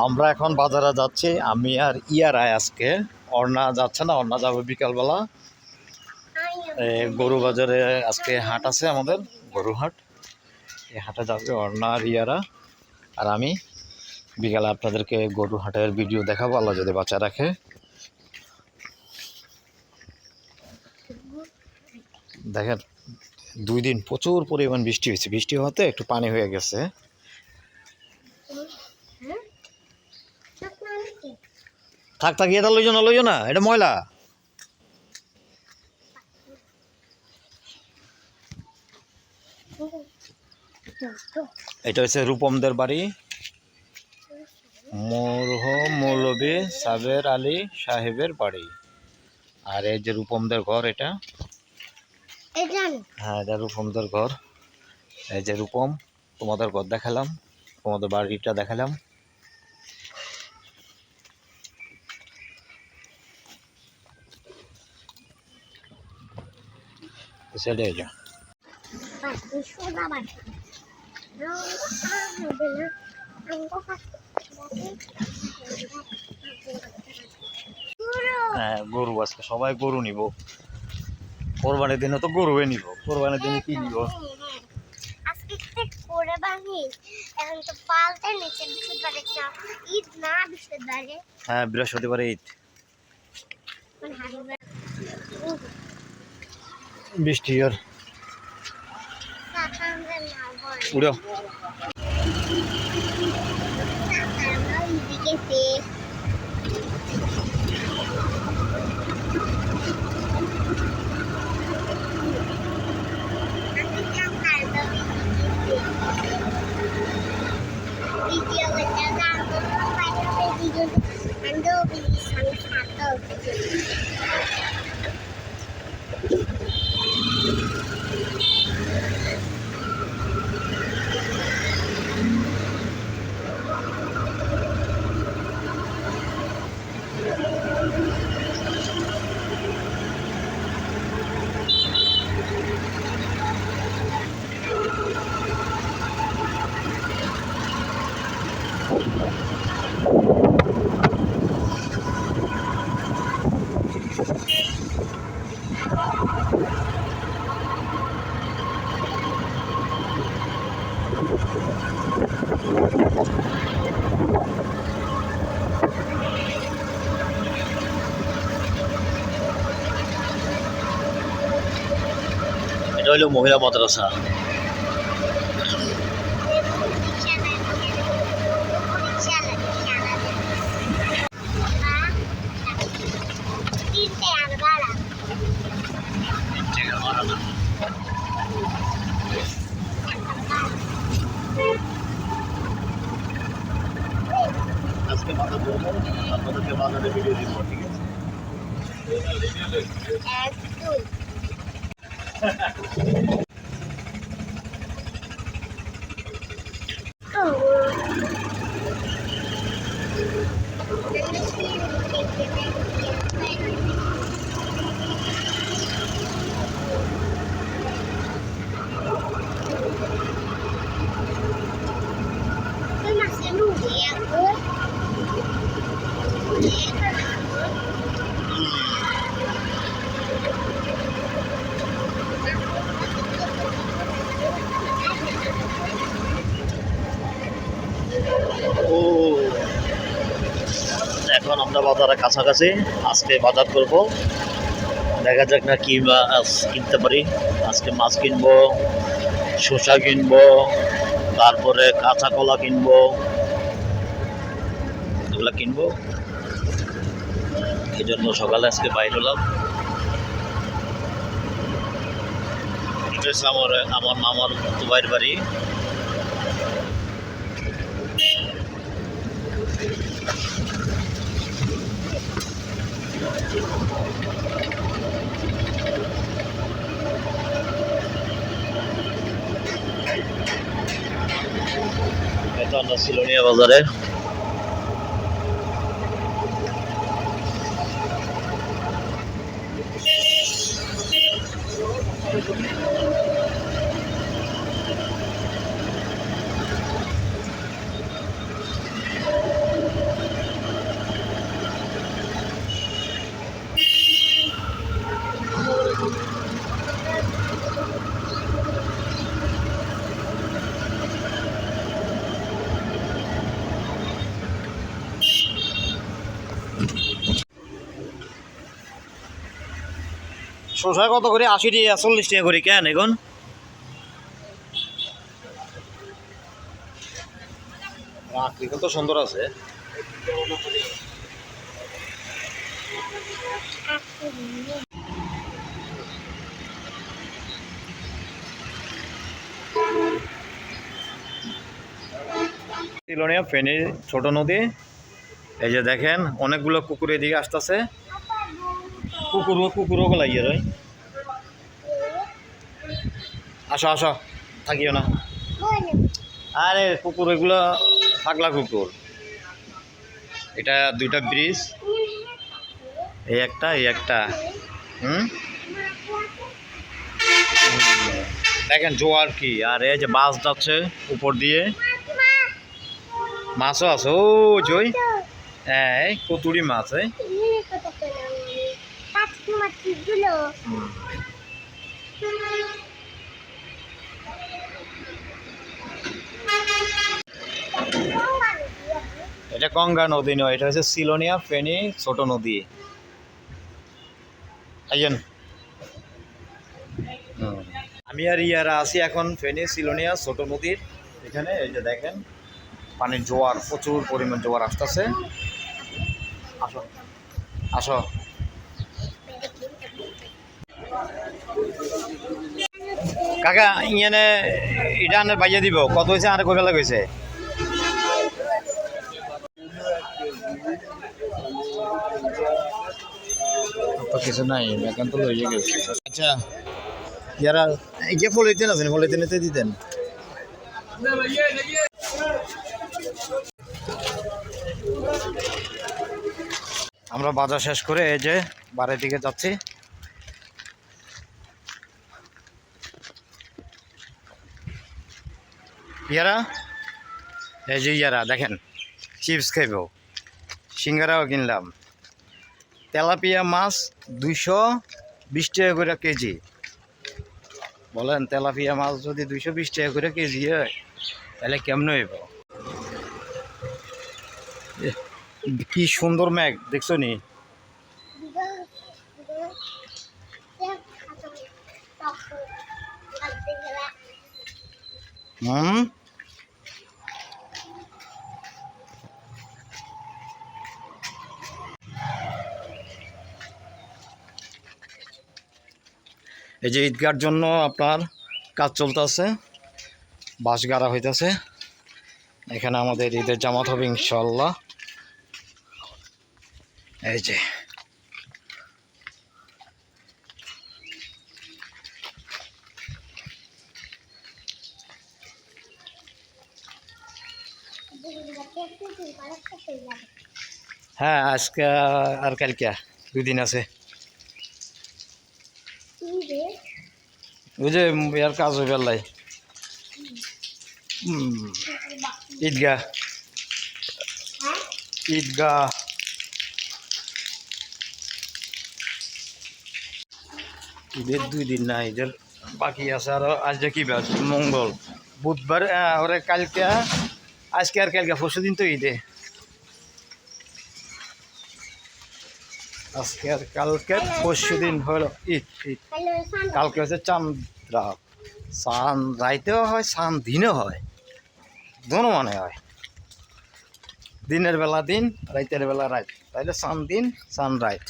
আমরা এখন বাজারে যাচ্ছি, আমি আর ইয়ারায়। আজকে অর্ণা যাচ্ছে না, অর্ণা যাবে বিকালবেলা। গরু বাজারে আজকে হাট আছে, আমাদের গরু হাট। এই হাটে যাবে অর্ণা আর ইয়ারা, আর আমি বিকালে আপনাদেরকে গরু হাটের ভিডিও দেখাবো, আল্লাহ যদি বাঁচা রাখে। দেখেন 2 দিন প্রচুর পরিমাণ বৃষ্টি হয়েছে, বৃষ্টি হতে একটু পানি হয়ে গেছে। থাক থাক, এটা লইজ না, এটা ময়লা। এটা হচ্ছে রূপমদের বাড়ি, মরহুম মৌলভী সাবের আলী সাহেবের বাড়ি। আর এই যে রূপমদের ঘর, এটা হ্যাঁ, এটা রূপমদের ঘর। এই যে রূপম, তোমাদের ঘর দেখালাম, তোমাদের বাড়িটা দেখালাম। সেটাই যা হ্যাঁ, গরু আজকে সবাই গরু নিব। কোরবানির দিনে তো গরুই নিব, কোরবানির দিনে কি নিব? হ্যাঁ, বৃহস্পতিবারে ঈদ। বৃষ্টি আর উড়ো। এটা হলো মহিলা মাদ্রাসা। আজকে বাজার করবো, আপনাদেরকে বাজারে ভিডিও দিব, ঠিক আছে? এখন আমরা বাজারের কাছাকাছি, আজকে বাজার করব। দেখা যাক না কি মাছ কিনতে পারি। আজকে মাছ কিনবো, শসা কিনবো, তারপরে কাঁচা কলা কিনবো, এগুলো কিনবো। এই জন্য সকালে আজকে বাইর হলাম। এটা হচ্ছে আমার মামার দুবাইয়ের বাড়ি। এটা আমরা সিলোনিয়া বাজারে। শসা কত করে? 80 টাকা 40 টাকা করে কেন এখন? আকৃতি তো সুন্দর আছে। সিলোনিয়া ফেনীর ছোট নদী। এই যে দেখেন অনেকগুলো কুকুর এদিকে আসতেছে। কুকুরও লাগিয়ে রয়। আসো আসো, থাকিও না। আরে কুকুর এগুলো পাগলা কুকুর। এটা দুইটা ব্রিজ, এই একটা। দেখেন জোয়ার কি, আর এই যে বাস যাচ্ছে উপর দিয়ে। মাছও আছে ও জয়। হ্যাঁ কতুরি মাছ। এটা গঙ্গা নদী নয়, এটা হচ্ছে সিলোনিয়া ফেনী ছোট নদী। আইয়েন আমি আর ইয়ারা আছি এখন ফেনী সিলোনিয়া ছোট নদীর এখানে। এই যে দেখেন পানির জোয়ার, প্রচুর পরিমাণ জোয়ার আসতেছে। আসো আসো। কাকা ইয়ানে এটা আনে বাইয়ে দিব কত হয়েছে? আর কবে লাগাইছে? তো কিছু নাই, এখন তো লইয়ে গেছে। আচ্ছা ইয়ারা এই যে ফলিতেন আছেন, ফলিতেনেতে দিতেন। আমরা বাজার শেষ করে এই যে বাড়ির দিকে যাচ্ছি। ইয়ারা এই যে ইয়ারা দেখেন চিপস খাইব, সিঙ্গারাও কিনলাম। তেলাপিয়া মাছ 220 টাকা করে কেজি। বলেন তেলাপিয়া মাছ যদি 220 টাকা করে কেজি হয় তাহলে কেমন হইব? কি সুন্দর মেঘ দেখছো নি? এই যে ঈদগার জন্য আপনার কাজ চলতেছে, বাঁশ গাড়া হইতেছে। এখানে আমাদের ঈদের জামাত হবে ইনশাল্লাহ। এই যে হ্যাঁ আজকে আর কালকে 2 দিন আছে। ওই যে ইয়ার কাজ হয়ে পেলাই ঈদগাহ ঈদের 2 দিন না, ঈদের বাকি আছে আরো। আজ যে কি বার? মঙ্গল, বুধবার, ওরে কালকে, আজকে আর কালকে, পরশু দিন তো ঈদে। আজকে আর কালকে পরশু দিন হলো ঈদ। কালকে হচ্ছে চাঁদ রাত। চাঁদ রাইতেও হয়, চাঁদ দিনেও হয়, দোনো মানে হয়। দিনের বেলা দিন, রাইতের বেলা রাত, তাইলে চাঁদ দিন চাঁদ রাত।